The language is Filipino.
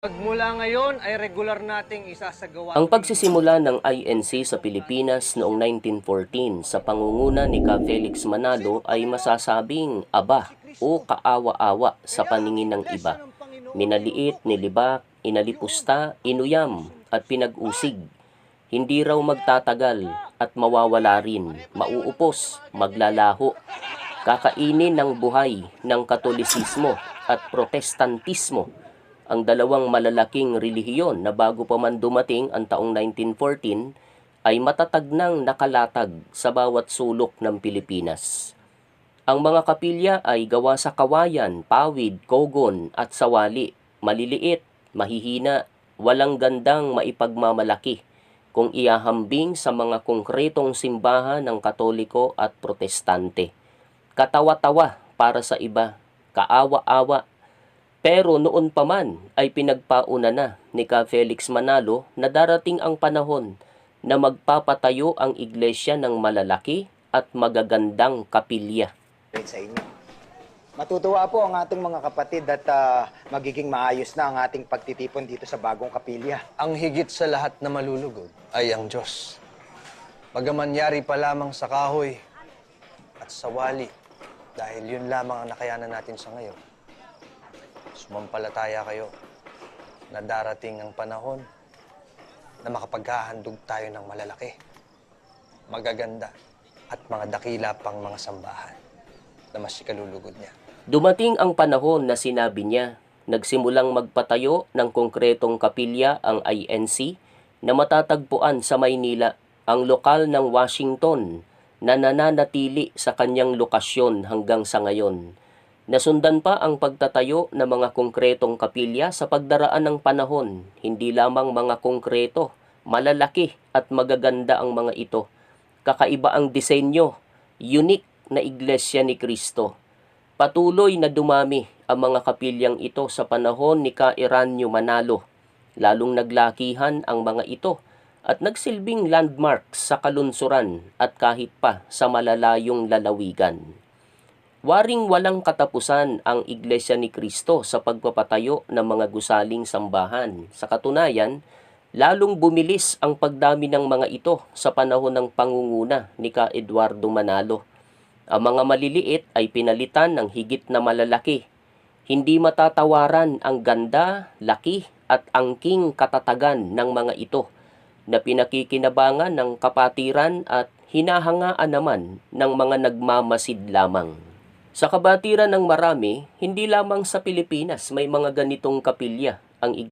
Magmula ngayon ay regular nating isasagawa. Ang pagsisimula ng INC sa Pilipinas noong 1914 sa pangunguna ni Ka Felix Manalo ay masasabing aba o kaawa-awa sa paningin ng iba. Minaliit, nilibak, inalipusta, inuyam at pinag-usig. Hindi raw magtatagal at mawawala rin, mauupos, maglalaho, kakainin ng buhay ng Katolisismo at Protestantismo, ang dalawang malalaking relihiyon na bago pa man dumating ang taong 1914 ay matatag nang nakalatag sa bawat sulok ng Pilipinas. Ang mga kapilya ay gawa sa kawayan, pawid, kogon at sawali, maliliit, mahihina, walang gandang maipagmamalaki kung iahambing sa mga konkretong simbahan ng Katoliko at Protestante. Katawa-tawa para sa iba, kaawa-awa. Pero noon pa man ay pinagpauna na ni Ka Felix Manalo na darating ang panahon na magpapatayo ang iglesia ng malalaki at magagandang kapilya. Sa inyo. Matutuwa po ang ating mga kapatid at magiging maayos na ang ating pagtitipon dito sa bagong kapilya. Ang higit sa lahat na malulugod ay ang Diyos. Magamanyari pa lamang sa kahoy at sa wali dahil yun lamang ang nakayanan natin sa ngayon. Sumampalataya kayo na darating ang panahon na makapaghahandog tayo ng malalaki, magaganda at mga dakila pang mga sambahan na mas ikalulugod niya. Dumating ang panahon na sinabi niya, nagsimulang magpatayo ng konkretong kapilya ang INC na matatagpuan sa Maynila, ang lokal ng Washington na nananatili sa kanyang lokasyon hanggang sa ngayon. Nasundan pa ang pagtatayo ng mga konkretong kapilya sa pagdaraan ng panahon, hindi lamang mga konkreto, malalaki at magaganda ang mga ito. Kakaiba ang disenyo, unique na Iglesia ni Cristo. Patuloy na dumami ang mga kapilyang ito sa panahon ni Ka Eranio Manalo. Lalong naglakihan ang mga ito at nagsilbing landmarks sa kalunsuran at kahit pa sa malalayong lalawigan. Waring walang katapusan ang Iglesia ni Cristo sa pagpapatayo ng mga gusaling sambahan. Sa katunayan, lalong bumilis ang pagdami ng mga ito sa panahon ng pangunguna ni Ka Eduardo Manalo. Ang mga maliliit ay pinalitan ng higit na malalaki. Hindi matatawaran ang ganda, laki at angking katatagan ng mga ito na pinakikinabangan ng kapatiran at hinahangaan naman ng mga nagmamasid lamang. Sa kabatiran ng marami, hindi lamang sa Pilipinas may mga ganitong kapilya ang